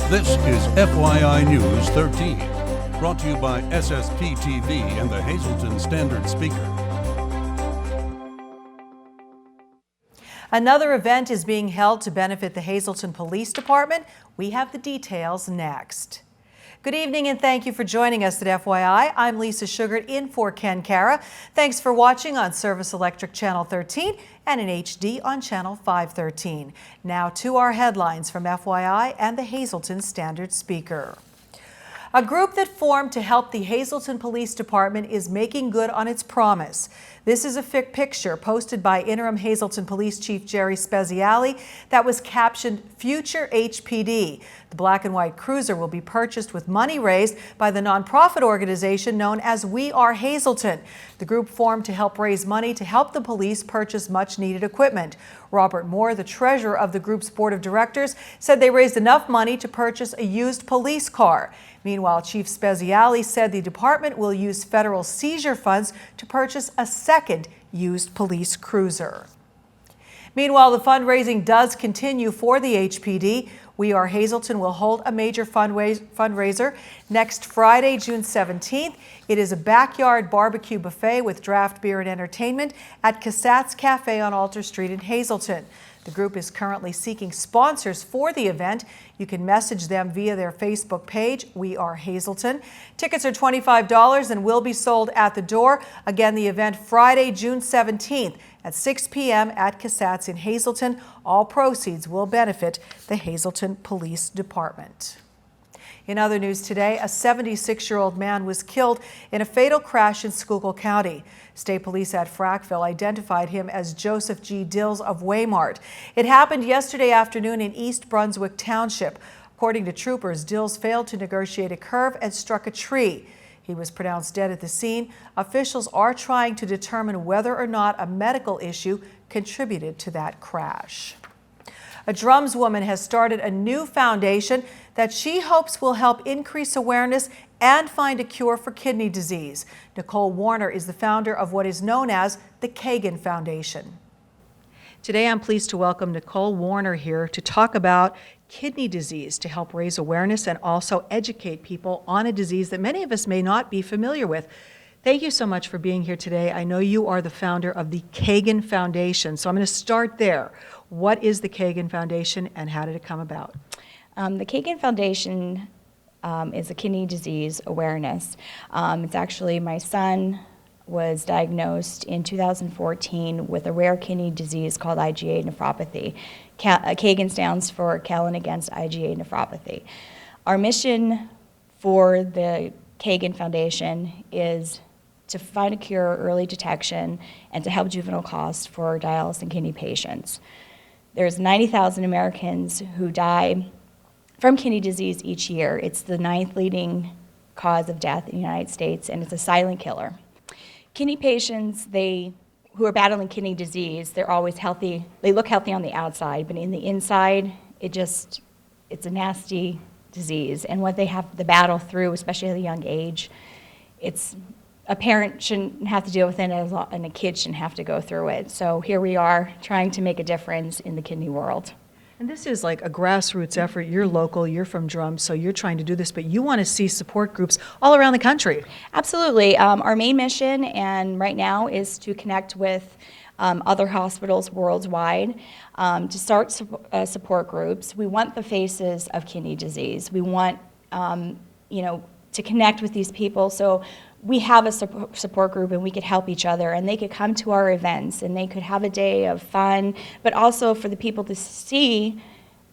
This is FYI News 13, brought to you by SSPTV and the Hazleton Standard Speaker. Another event is being held to benefit the Hazleton Police Department. We have the details next. Good evening and thank you for joining us at FYI. I'm Lisa Sugart in for Ken Cara. Thanks for watching on Service Electric Channel 13 and in HD on Channel 513. Now to our headlines from FYI and the Hazleton Standard Speaker. A group that formed to help the Hazleton Police Department is making good on its promise. This is a picture posted by Interim Hazleton Police Chief Jerry Speziale that was captioned Future HPD. The black and white cruiser will be purchased with money raised by the nonprofit organization known as We Are Hazleton. The group formed to help raise money to help the police purchase much needed equipment. Robert Moore, the treasurer of the group's board of directors, said they raised enough money to purchase a used police car. Meanwhile, Chief Speziale said the department will use federal seizure funds to purchase a second used police cruiser. Meanwhile, the fundraising does continue for the HPD. We Are Hazleton will hold a major fundraiser next Friday, June 17th. It is a backyard barbecue buffet with draft beer and entertainment at Cassatt's Cafe on Alter Street in Hazleton. The group is currently seeking sponsors for the event. You can message them via their Facebook page, We Are Hazleton. Tickets are $25 and will be sold at the door. Again, the event Friday, June 17th at 6 p.m. at Cassatt's in Hazleton. All proceeds will benefit the Hazleton Police Department. In other news today, a 76-year-old man was killed in a fatal crash in Schuylkill County. State police at Frackville identified him as Joseph G. Dills of Waymart. It happened yesterday afternoon in East Brunswick Township. According to troopers, Dills failed to negotiate a curve and struck a tree. He was pronounced dead at the scene. Officials are trying to determine whether or not a medical issue contributed to that crash. A Drums woman has started a new foundation that she hopes will help increase awareness and find a cure for kidney disease. Nicole Warner is the founder of what is known as the Kagan Foundation. Today I'm pleased to welcome Nicole Warner here to talk about kidney disease, to help raise awareness and also educate people on a disease that many of us may not be familiar with. Thank you so much for being here today. I know you are the founder of the Kagan Foundation, so I'm going to start there. What is the Kagan Foundation and how did it come about? The Kagan Foundation is a kidney disease awareness. It's actually, my son was diagnosed in 2014 with a rare kidney disease called IgA nephropathy. Kagan stands for Callan Against IgA Nephropathy. Our mission for the Kagan Foundation is to find a cure, early detection, and to help juvenile costs for dialysis and kidney patients. There's 90,000 Americans who die from kidney disease each year. It's the 9th leading cause of death in the United States, and it's a silent killer. Kidney patients, who are battling kidney disease, they're always healthy. They look healthy on the outside, but in the inside, it's a nasty disease. And what they have to battle through, especially at a young age, a parent shouldn't have to deal with it, and a kid shouldn't have to go through it. So here we are trying to make a difference in the kidney world. And this is like a grassroots effort. You're local, you're from Drums, so you're trying to do this, but you want to see support groups all around the country. Absolutely. Our main mission, and right now, is to connect with other hospitals worldwide to start support groups. We want the faces of kidney disease. We want to connect with these people, so we have a support group and we could help each other, and they could come to our events and they could have a day of fun, but also for the people to see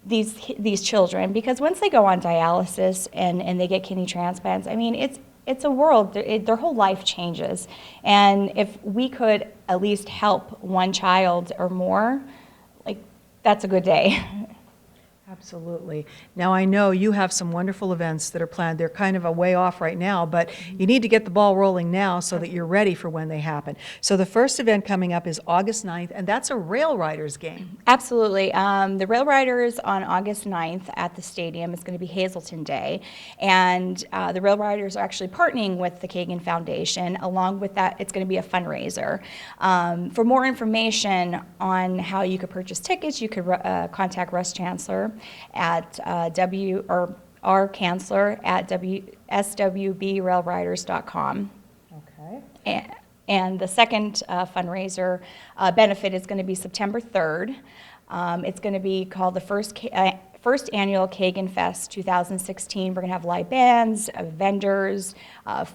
these children, because once they go on dialysis and they get kidney transplants, I mean, it's a world, their whole life changes. And if we could at least help one child or more, like, that's a good day. Absolutely. Now I know you have some wonderful events that are planned. They're kind of a way off right now, but you need to get the ball rolling now so that you're ready for when they happen. So the first event coming up is August 9th, and that's a Rail Riders game. Absolutely. The Rail Riders on August 9th at the stadium is going to be Hazleton Day, and the Rail Riders are actually partnering with the Kagan Foundation. Along with that, it's going to be a fundraiser. For more information on how you could purchase tickets, you could contact Russ Chancellor. at our counselor at swbrailriders.com. Okay. And the second fundraiser benefit is going to be September 3rd. It's going to be called the first annual Kagan Fest 2016. We're going to have live bands, vendors,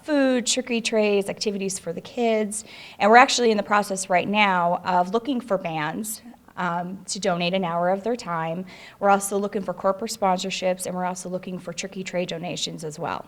food, trickery trays, activities for the kids. And we're actually in the process right now of looking for bands to donate an hour of their time. We're also looking for corporate sponsorships, and we're also looking for tricky tray donations as well.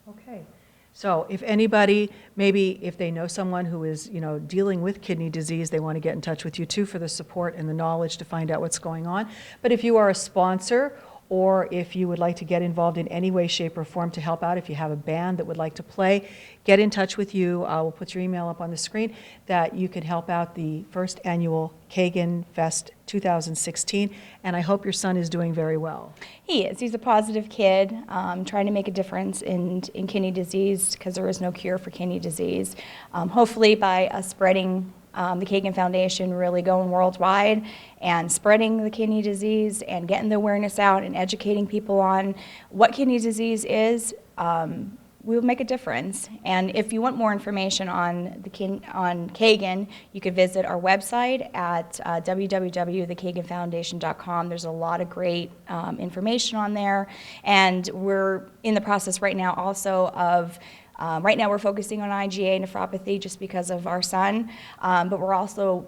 Okay. So if anybody, maybe if they know someone who is, dealing with kidney disease, they want to get in touch with you too for the support and the knowledge to find out what's going on. But if you are a sponsor, or if you would like to get involved in any way, shape, or form to help out, if you have a band that would like to play, get in touch with you. We'll put your email up on the screen that you can help out the first annual Kagan Fest 2016. And I hope your son is doing very well. He is. He's a positive kid, trying to make a difference in kidney disease, because there is no cure for kidney disease. Hopefully by us spreading the Kagan Foundation, really going worldwide and spreading the kidney disease and getting the awareness out and educating people on what kidney disease is, we will make a difference. And if you want more information on Kagan, you could visit our website at www.thekaganfoundation.com. There's a lot of great information on there, and we're in the process right now also of right now we're focusing on IgA nephropathy just because of our son, but we're also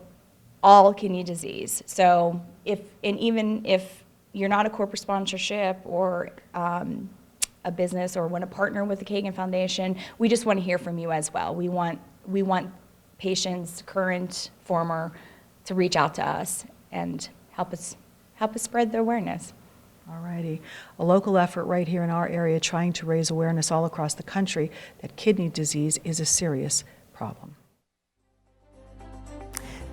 all kidney disease. So even if you're not a corporate sponsorship or a business or want to partner with the Kagan Foundation, we just want to hear from you as well. We want patients, current, former, to reach out to us and help us spread the awareness. All righty. A local effort right here in our area trying to raise awareness all across the country that kidney disease is a serious problem.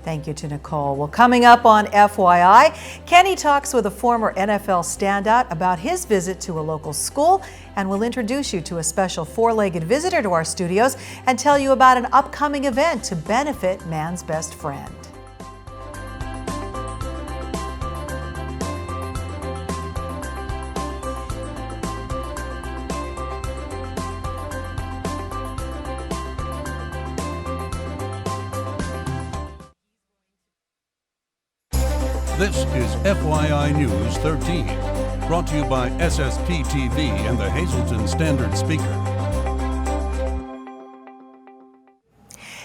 Thank you to Nicole. Well, coming up on FYI, Kenny talks with a former NFL standout about his visit to a local school, and we'll introduce you to a special four-legged visitor to our studios and tell you about an upcoming event to benefit man's best friend. This is FYI News 13, brought to you by SSPTV and the Hazleton Standard Speaker.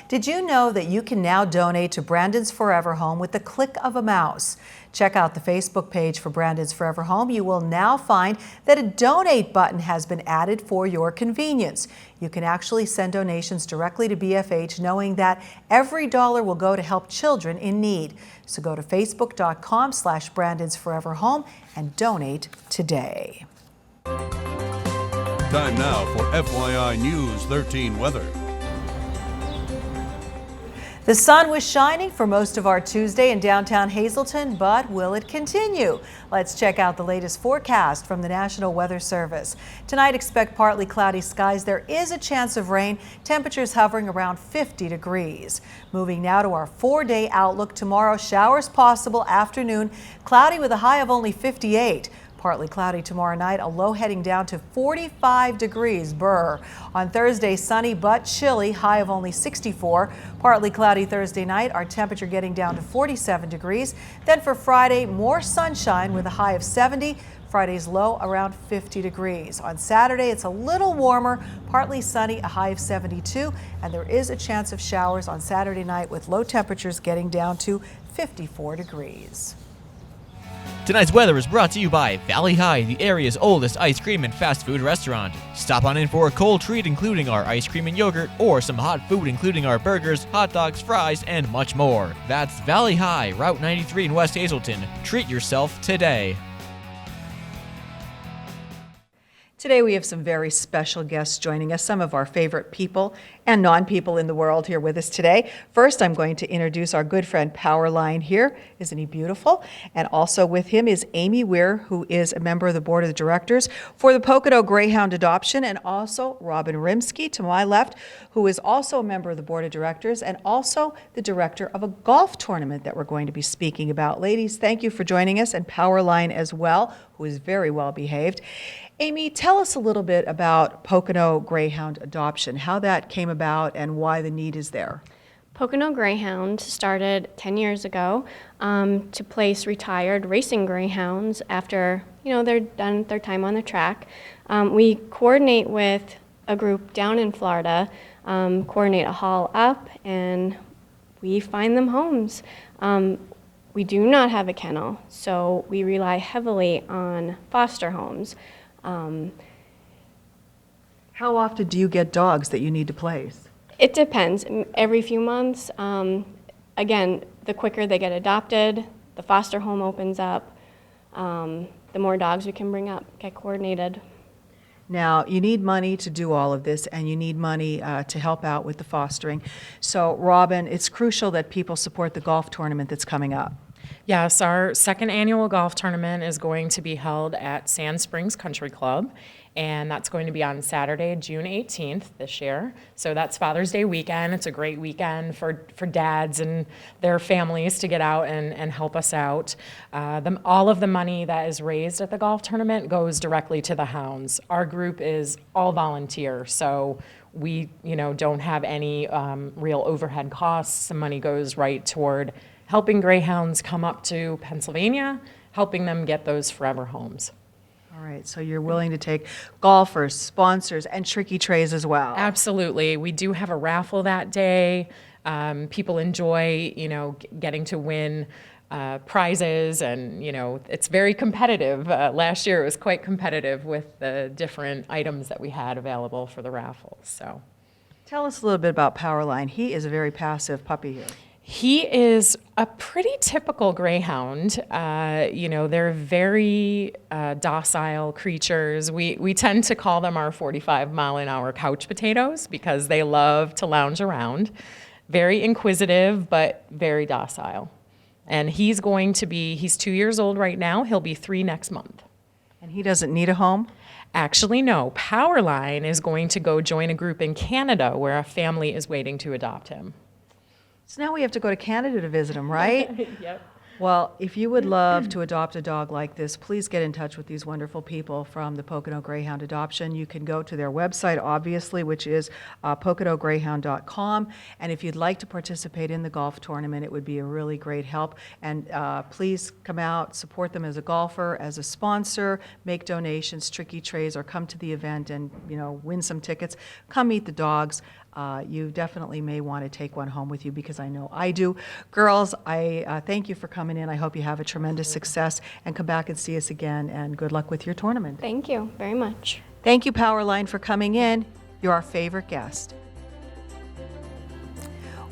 Did you know that you can now donate to Brandon's Forever Home with the click of a mouse? Check out the Facebook page for Brandon's Forever Home. You will now find that a donate button has been added for your convenience. You can actually send donations directly to BFH, knowing that every dollar will go to help children in need. So go to facebook.com/Brandon's Forever Home and donate today. Time now for FYI News 13 weather. The sun was shining for most of our Tuesday in downtown Hazleton, but will it continue? Let's check out the latest forecast from the National Weather Service. Tonight, expect partly cloudy skies. There is a chance of rain, temperatures hovering around 50 degrees. Moving now to our 4-day outlook. Tomorrow, showers possible afternoon, cloudy with a high of only 58. Partly cloudy tomorrow night, a low heading down to 45 degrees. Brr. On Thursday, sunny but chilly, high of only 64. Partly cloudy Thursday night, our temperature getting down to 47 degrees. Then for Friday, more sunshine with a high of 70. Friday's low around 50 degrees. On Saturday, it's a little warmer, partly sunny, a high of 72. And there is a chance of showers on Saturday night with low temperatures getting down to 54 degrees. Tonight's weather is brought to you by Valley High, the area's oldest ice cream and fast food restaurant. Stop on in for a cold treat including our ice cream and yogurt, or some hot food including our burgers, hot dogs, fries, and much more. That's Valley High, Route 93 in West Hazleton. Treat yourself today. Today we have some very special guests joining us, some of our favorite people and non-people in the world here with us today. First, I'm going to introduce our good friend Powerline here. Isn't he beautiful? And also with him is Amy Weir, who is a member of the board of directors for the Pocono Greyhound Adoption, and also Robin Rimsky to my left, who is also a member of the board of directors and also the director of a golf tournament that we're going to be speaking about. Ladies, thank you for joining us, and Powerline as well, who is very well behaved. Amy, tell us a little bit about Pocono Greyhound adoption, how that came about and why the need is there. Pocono Greyhound started 10 years ago to place retired racing greyhounds after they're done their time on the track. We coordinate with a group down in Florida, coordinate a haul up, and we find them homes. We do not have a kennel, so we rely heavily on foster homes. How often do you get dogs that you need to place? It depends. Every few months. Again, the quicker they get adopted, the foster home opens up, the more dogs we can bring up, get coordinated. Now, you need money to do all of this, and you need money to help out with the fostering. So, Robin, it's crucial that people support the golf tournament that's coming up. Yes, our second annual golf tournament is going to be held at Sand Springs Country Club, and that's going to be on Saturday, June 18th this year. So that's Father's Day weekend. It's a great weekend for dads and their families to get out and help us out. All of the money that is raised at the golf tournament goes directly to the hounds. Our group is all volunteer, so we don't have any real overhead costs. The money goes right toward helping greyhounds come up to Pennsylvania, helping them get those forever homes. All right, so you're willing to take golfers, sponsors, and tricky trays as well. Absolutely. We do have a raffle that day. People enjoy, getting to win prizes, and, it's very competitive. Last year it was quite competitive with the different items that we had available for the raffle. So, tell us a little bit about Powerline. He is a very passive puppy here. He is a pretty typical greyhound. They're very docile creatures. We tend to call them our 45-mile-an-hour couch potatoes because they love to lounge around. Very inquisitive, but very docile. And he's 2 years old right now. He'll be 3 next month. And he doesn't need a home? Actually, no. Powerline is going to go join a group in Canada where a family is waiting to adopt him. So now we have to go to Canada to visit him, right? Yep. Well, if you would love to adopt a dog like this, please get in touch with these wonderful people from the Pocono Greyhound Adoption. You can go to their website, obviously, which is poconogreyhound.com. And if you'd like to participate in the golf tournament, it would be a really great help. And please come out, support them as a golfer, as a sponsor, make donations, tricky trays, or come to the event and win some tickets. Come meet the dogs. You definitely may want to take one home with you because I know I do. Girls, I thank you for coming in. I hope you have a tremendous success and come back and see us again, and good luck with your tournament. Thank you very much. Thank you, Powerline, for coming in. You're our favorite guest.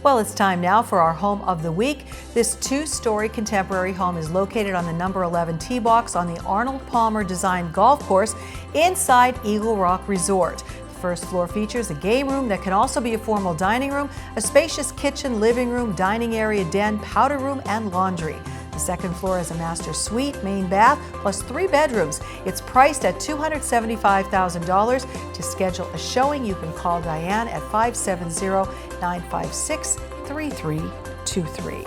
Well, it's time now for our home of the week. This 2-story contemporary home is located on the number 11 tee box on the Arnold Palmer designed golf course inside Eagle Rock Resort. First floor features a game room that can also be a formal dining room, a spacious kitchen, living room, dining area, den, powder room, and laundry. The second floor has a master suite, main bath, plus 3 bedrooms. It's priced at $275,000. To schedule a showing, you can call Diane at 570-956-3323.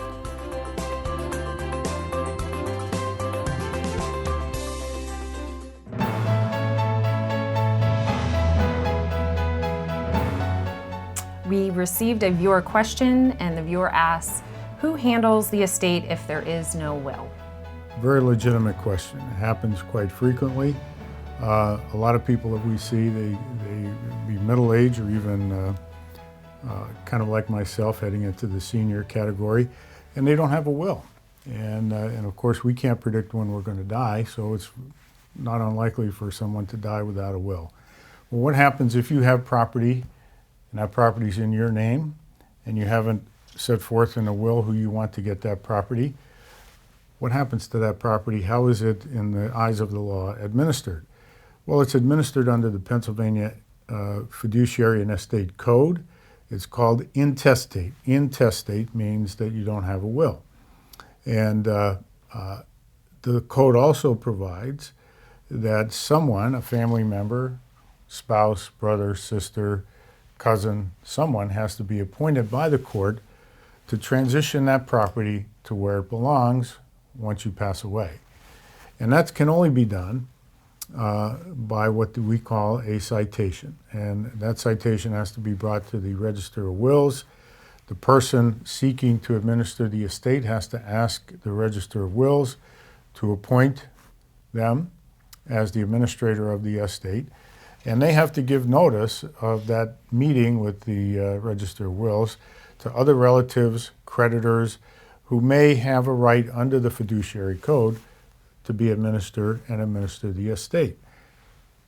We received a viewer question, and the viewer asks, who handles the estate if there is no will? Very legitimate question. It happens quite frequently. A lot of people that we see, they be middle-aged or even kind of like myself, heading into the senior category, and they don't have a will. And of course, we can't predict when we're going to die, so it's not unlikely for someone to die without a will. Well, what happens if you have property and that property's in your name, and you haven't set forth in a will who you want to get that property? What happens to that property? How is it, in the eyes of the law, administered? Well, it's administered under the Pennsylvania Fiduciary and Estate Code. It's called intestate. Intestate means that you don't have a will. And the code also provides that someone, a family member, spouse, brother, sister, cousin, someone has to be appointed by the court to transition that property to where it belongs once you pass away. And that can only be done by what we call a citation. And that citation has to be brought to the Register of Wills. The person seeking to administer the estate has to ask the Register of Wills to appoint them as the administrator of the estate. And they have to give notice of that meeting with the Register of Wills to other relatives, creditors, who may have a right under the fiduciary code to be administered and administer the estate.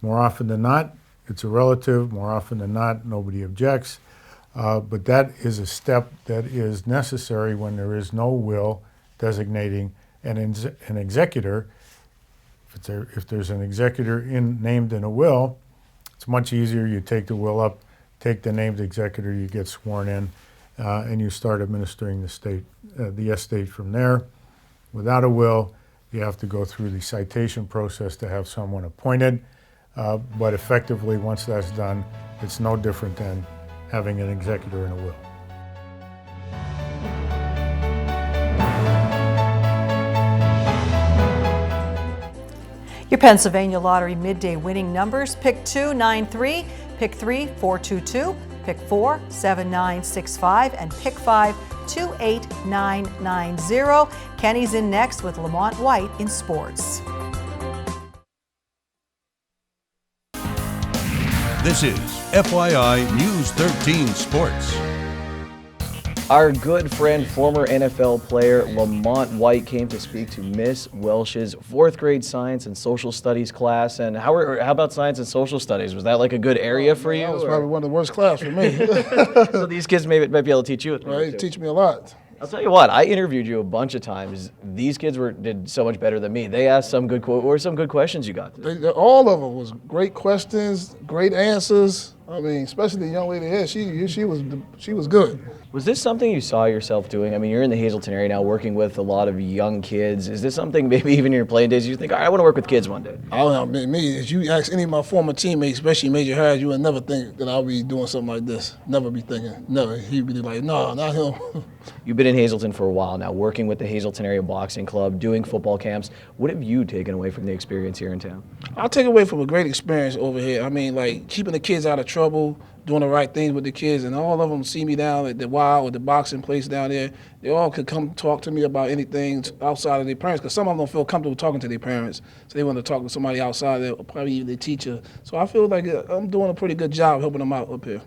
More often than not, it's a relative. More often than not, nobody objects. But that is a step that is necessary when there is no will designating an executor. If there's an executor named in a will, it's much easier. You take the will up, take the named executor, you get sworn in, and you start administering the estate from there. Without a will, you have to go through the citation process to have someone appointed. But effectively, once that's done, it's no different than having an executor in a will. Your Pennsylvania Lottery midday winning numbers: pick 2, 9-3, pick 3, 4-2-2, pick 4, 7-9-6-5, and pick 5, 2-8-9-9-0. Kenny's in next with Lamont White in sports. This is FYI News 13 Sports. Our good friend, former NFL player Lamont White, came to speak to Miss Welsh's 4th grade science and social studies class. And how about science and social studies? Was that like a good area for you? That was probably one of the worst classes for me. So these kids might be able to teach you. Right, teach me a lot. I'll tell you what, I interviewed you a bunch of times. These kids did so much better than me. They asked some good what were some good questions you got? All of them was great questions, great answers. I mean, especially the young lady here, she was good. Was this something you saw yourself doing? I mean, you're in the Hazleton area now, working with a lot of young kids. Is this something maybe even in your playing days you think, all right, I want to work with kids one day? I don't know, me, if you ask any of my former teammates, especially Major Harris, you would never think that I'll be doing something like this. Never be thinking, never. He'd be like, no, not him. You've been in Hazleton for a while now, working with the Hazleton Area Boxing Club, doing football camps. What have you taken away from the experience here in town? I'll take away from a great experience over here. I mean, like, keeping the kids out of trouble, doing the right things with the kids, and all of them see me down at the Wild or the boxing place down there. They all could come talk to me about anything outside of their parents, because some of them don't feel comfortable talking to their parents, so they want to talk to somebody outside, probably even their teacher. So I feel like I'm doing a pretty good job helping them out up here.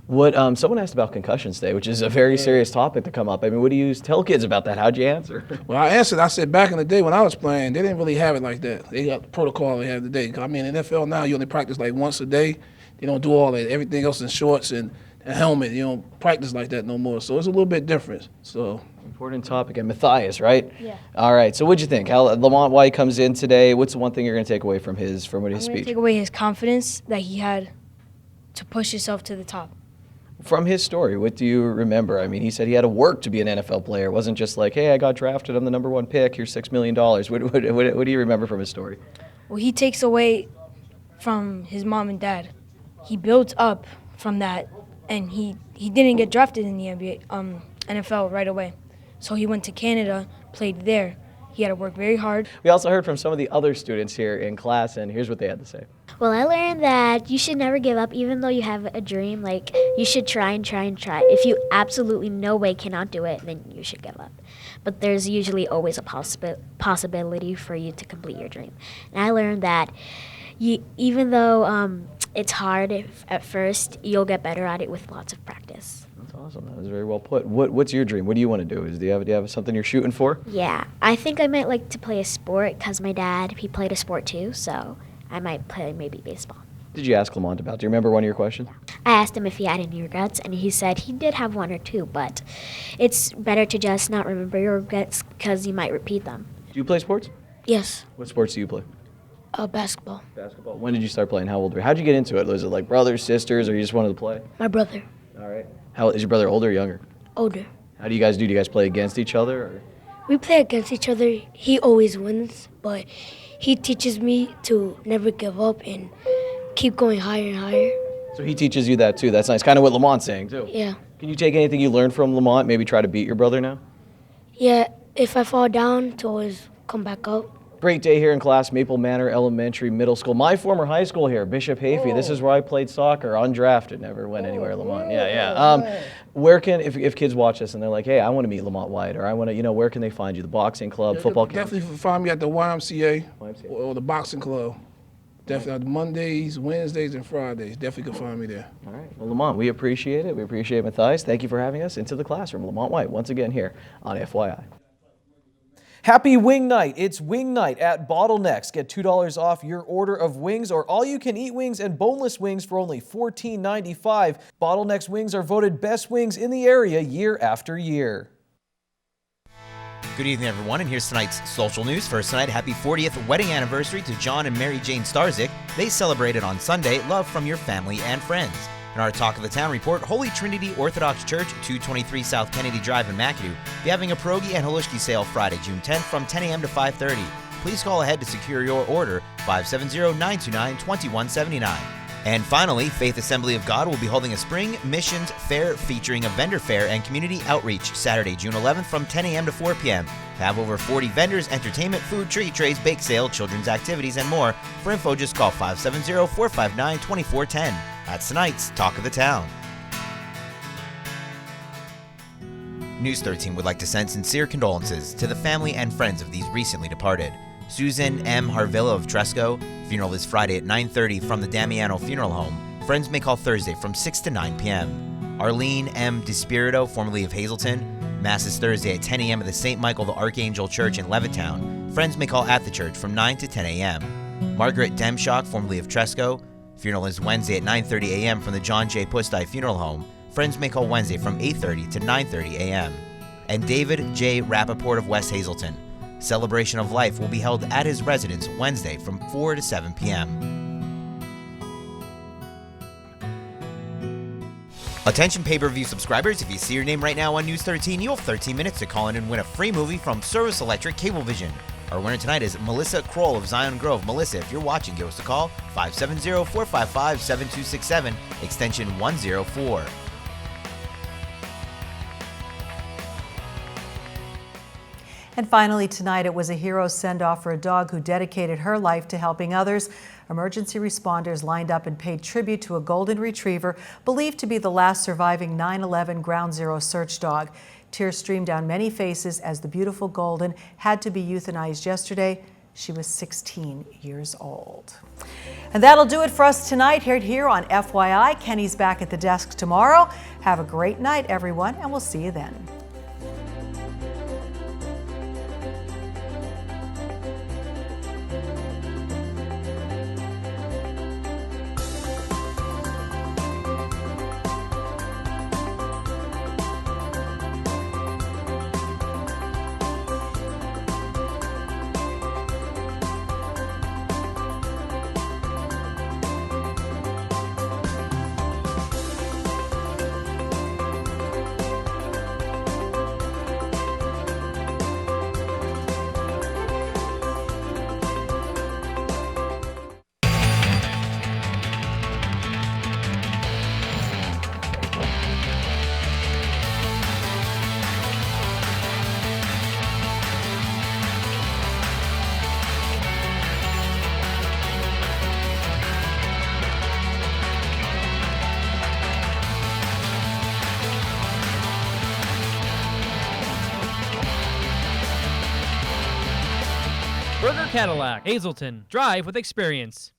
What someone asked about concussions today, which is a very serious topic to come up. I mean, what do you tell kids about that? How'd you answer? Well, I answered. I said back in the day when I was playing, they didn't really have it like that. They got the protocol they have today. I mean, in NFL now, you only practice like once a day. They don't do all that. Everything else in shorts and a helmet. You don't practice like that no more. So it's a little bit different. So important topic. And Matthias, right? Yeah. All right. So what'd you think? How Lamont White comes in today? What's the one thing you're going to take away from his I'm going speech? to take away his confidence that he had to push himself to the top. From his story, what do you remember? I mean, he said he had to work to be an NFL player. It wasn't just like, hey, I got drafted, I'm the #1 pick, here's $6 million. What do you remember from his story? Well, he takes away from his mom and dad. He builds up from that, and he didn't get drafted in the NFL right away. So he went to Canada, played there. He had to work very hard. We also heard from some of the other students here in class, and here's what they had to say. Well, I learned that you should never give up, even though you have a dream. Like, you should try and try and try. If you absolutely no way cannot do it, then you should give up. But there's usually always a possibility for you to complete your dream. And I learned that even though it's hard at first, you'll get better at it with lots of practice. That's awesome. That was very well put. What's your dream? What do you want to do? Do you have something you're shooting for? Yeah, I think I might like to play a sport because my dad, he played a sport too, so I might play maybe baseball. Did you ask Lamont about? Do you remember one of your questions? I asked him if he had any regrets, and he said he did have one or two, but it's better to just not remember your regrets because you might repeat them. Do you play sports? Yes. What sports do you play? Basketball. Basketball. When did you start playing? How old were you? How'd you get into it? Was it like brothers, sisters, or you just wanted to play? My brother. All right. How is your brother, older or younger? Older. How do you guys do? Do you guys play against each other? Or? We play against each other. He always wins, but he teaches me to never give up and keep going higher and higher. So he teaches you that too. That's nice. Kind of what Lamont's saying too. Yeah. Can you take anything you learned from Lamont, maybe try to beat your brother now? Yeah, if I fall down, to always come back up. Great day here in class, Maple Manor Elementary Middle School. My former high school here, Bishop Hayfie. This is where I played soccer, undrafted, never went anywhere at Lamont. Where can, if kids watch this and they're like, hey, I want to meet Lamont White, or I want to, where can they find you? The boxing club, football club? Definitely find me at the YMCA. Or the boxing club. Definitely Mondays, Wednesdays, and Fridays. Definitely can find me there. All right. Well, Lamont, we appreciate it. We appreciate Matthias. Thank you for having us into the classroom. Lamont White, once again here on FYI. Happy Wing Night. It's Wing Night at Bottlenecks. Get $2 off your order of wings or all-you-can-eat wings and boneless wings for only $14.95. Bottlenecks wings are voted best wings in the area year after year. Good evening, everyone, and here's tonight's social news. First tonight, happy 40th wedding anniversary to John and Mary Jane Starzik. They celebrated on Sunday. Love from your family and friends. In our Talk of the Town report, Holy Trinity Orthodox Church, 223 South Kennedy Drive in McAdoo, be having a pierogi and halushki sale Friday, June 10th from 10 a.m. to 5:30. Please call ahead to secure your order, 570-929-2179. And finally, Faith Assembly of God will be holding a spring missions fair featuring a vendor fair and community outreach Saturday, June 11th from 10 a.m. to 4 p.m. Have over 40 vendors, entertainment, food, treat trays, bake sale, children's activities, and more. For info, just call 570-459-2410. That's tonight's Talk of the Town. News 13 would like to send sincere condolences to the family and friends of these recently departed. Susan M. Harvilla of Tresco. Funeral is Friday at 9:30 from the Damiano Funeral Home. Friends may call Thursday from 6 to 9 p.m. Arlene M. DiSpirito, formerly of Hazelton. Mass is Thursday at 10 a.m. at the St. Michael the Archangel Church in Levittown. Friends may call at the church from 9 to 10 a.m. Margaret Demshock, formerly of Tresco. Funeral is Wednesday at 9:30 a.m. from the John J. Pustai Funeral Home. Friends may call Wednesday from 8:30 to 9:30 a.m. And David J. Rappaport of West Hazelton. Celebration of Life will be held at his residence Wednesday from 4 to 7 p.m. Attention pay-per-view subscribers, if you see your name right now on News 13, you have 13 minutes to call in and win a free movie from Service Electric Cablevision. Our winner tonight is Melissa Kroll of Zion Grove. Melissa, if you're watching, give us a call, 570-455-7267, extension 104. And finally tonight, it was a hero send-off for a dog who dedicated her life to helping others. Emergency responders lined up and paid tribute to a golden retriever believed to be the last surviving 9/11 Ground Zero search dog. Tears streamed down many faces as the beautiful golden had to be euthanized yesterday. She was 16 years old. And that'll do it for us tonight here on FYI. Kenny's back at the desk tomorrow. Have a great night, everyone, and we'll see you then. Burger Cadillac, Hazelton. Drive with experience.